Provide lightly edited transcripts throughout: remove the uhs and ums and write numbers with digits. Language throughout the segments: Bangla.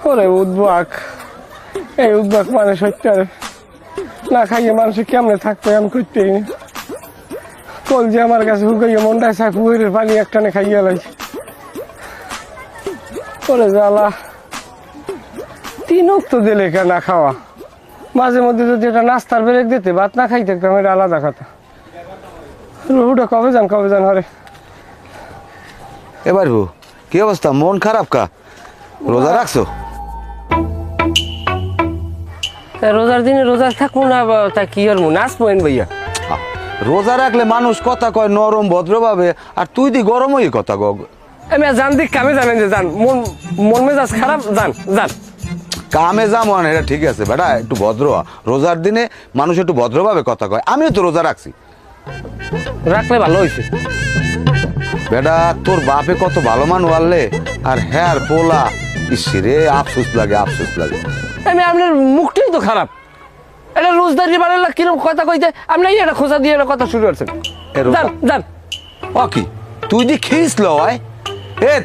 ওরে উদ্বাক, এই উদ্বাক মানে সত্যি না খাইয়ে মানুষে কেমনে থাকতো আমি করতেই না। কল যে আমার কাছে হুকাইয়ে মনটায় চায় পুকুরের পানি একটানে খাইয়ে লাই। ওরে জ্বালা, 3 অক্ত দিলে কেন না খাওয়া, মাঝে মধ্যে যদি এটা নাস্তার ব্রেক দিতে ভাত না খাইতে একদম এটা আলাদা কথা। রুহুটা কবে যান হরে। এবার কি অবস্থা, মন খারাপ কা? রোজা রাখছো? রোজার দিনে রোজা থাকবো না তা কি আর নাচবো ভাইয়া? রোজা রাখলে মানুষ কথা কয় নরম ভদ্রভাবে, আর তুই দি গরম হয়ে কথা কগ। আমি জান দিক কামে জানেন যে যান, মন মেজাজ খারাপ, যান কামে যাম এটা ঠিক আছে বেটা, একটু ভদ্র হ। রোজার দিনে মানুষ একটু ভদ্রভাবে কথা কয়। আমিও তো রোজা রাখছি। রাখলে ভালো হয়েছে বেটা, তোর বাপে কত ভালো মানুষ আনলে, আর হ্যাঁ আর পোলা, ইসরে আফসোস লাগে। আমি আপনার মুখটাই তো খারাপ। এটা রোজদারি বাড়ালে কিরকম কথা কইতে আপনি এটা খোঁজা দিয়ে এটা কথা শুরু করছেন। যান ও কি তুই দি খেয়েছ লয়?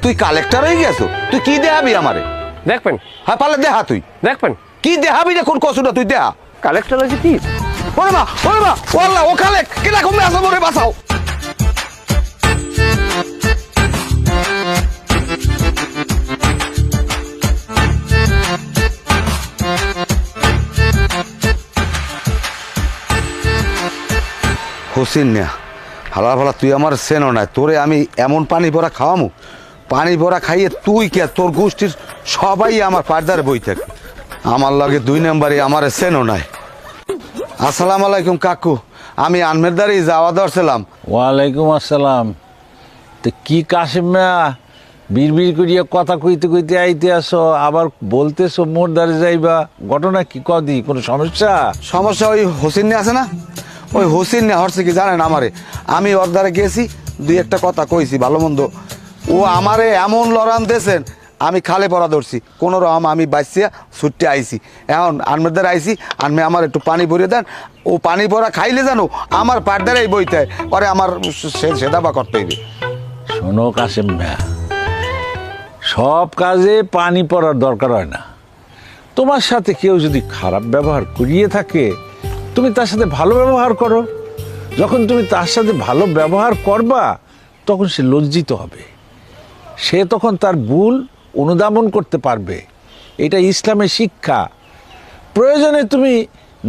তুই কালেক্টর হয়ে গেছো, তুই কি দেখাবি আমারে? দেখবেন, হ্যাঁ পারলে দেখা, তুই দেখবেন কি দেখাবি রে? কোন কসুটা তুই দেখা? কালেক্টর হয়েছে কি? ওরে মা ওয়াল্লাহ, ও কালেক্ট কেনা কমে আসো, মরে বাঁচাও। হোসেন না হালা তুই আমার সেনো নাই, তোরে আমি এমন পানি ভরা খাওয়ামু, পানি ভরা খাইয়ে তুই কে তোর গোষ্ঠীর সবাই আমার পার্দারে বই থাকে। আমার লাগে 2 নম্বরে আমার সেনো নাই। আসসালামু আলাইকুম কাকু, আমি আনমেরদারি যাওয়া দরছিলাম। ওয়ালাইকুম আসসালাম। তো কি কাশিম মিয়া বিড় করিয়া কথা কইতে আইতে আসো, আবার বলতেছো মোর দ্বারে যাইবা, ঘটনা কি কদি? কোনো সমস্যা? ওই হোসেন আছে না, ওই হোসেন হরছে কি জানেন আমারে, আমি ওর দ্বারা গেছি, 2-1টা কথা কইছি ভালো মন্দ, ও আমারে এমন লড়ান দিয়েছেন, আমি খালে পড়া ধরছি কোনো রকম, আমি বাইসিয়া ছুটতে আইছি। এখন আনমের আইছি, আনমে আমার একটু পানি ভরিয়ে দেন। ও পানি ভরা খাইলে জানো আমার পাড়দারে বইতে পরে আমার সেদাবা করতে হইবে। শোনো কাশিম মিয়া, সব কাজে পানি পড়ার দরকার হয় না। তোমার সাথে কেউ যদি খারাপ ব্যবহার করিয়ে থাকে, তুমি তার সাথে ভালো ব্যবহার করো। যখন তুমি তার সাথে ভালো ব্যবহার করবা, তখন সে লজ্জিত হবে, সে তখন তার ভুল অনুধাবন করতে পারবে। এটা ইসলামের শিক্ষা। প্রয়োজনে তুমি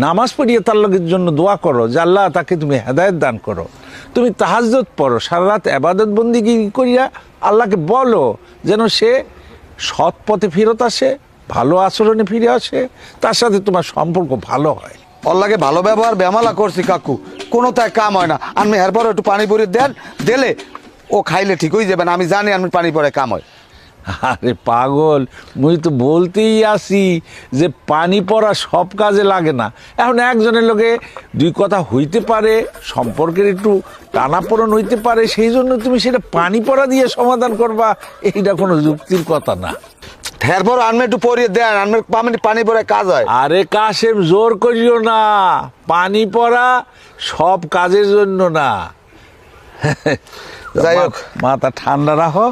নামাজ পড়িয়ে তার লোকের জন্য দোয়া করো যে আল্লাহ তাকে তুমি হেদায়েত দান করো। তুমি তাহাজ্জুদ পড়ো, সারা রাত ইবাদত বন্দেগী করিয়া আল্লাহকে বলো যেন সে সৎ পথে ফেরত আসে, ভালো আচরণে ফিরে আসে, তার সাথে তোমার সম্পর্ক ভালো হয়। ওর লাগে ভালো ব্যবহার বেমালা করছি কাকু, কোনো তাই কাম হয় না। আমি এরপর একটু পানি ভরিয়ে দেন, দিলে ও খাইলে ঠিক হয়ে যাবে না। আমি জানি আমি পানি পরে কাম হয়। আরে পাগল, মুই তো বলতেই আসি যে পানি পড়া সব কাজে লাগে না। এখন একজনের লোকে 2 কথা হইতে পারে, সম্পর্কের একটু টানাপোড়েন হইতে পারে, সেই জন্য তুমি সেটা পানি পড়া দিয়ে সমাধান করবা, এইটা কোনো যুক্তির কথা না। এরপর আনমে একটু পরিয়ে দেন, আনমে পানি পরে কাজ হয়। আরে কাশেম, জোর করিও না, পানি পড়া সব কাজের জন্য না। যাই হোক, মাথা ঠান্ডা রাখো।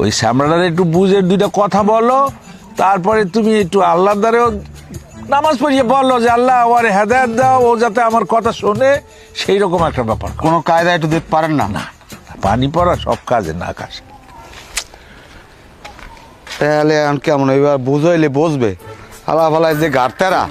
ওই শ্যামলার একটু বুঝের 2টা কথা বলো, তারপরে তুমি একটু আল্লাহর দ্বারেও নামাজ পড়িয়ে বলো যে আল্লাহ ওরে হেদায়েত দাও, ও যাতে আমার কথা শোনে, সেই রকম একটা ব্যাপার। কোনো কায়দা একটু দিতে পারেন না? না, পানি পড়া সব কাজে না কাশে। তাহলে এখন কেমন, এবার বুঝাইলে বুঝবে। হালা ফালায় যে গাড়তেরা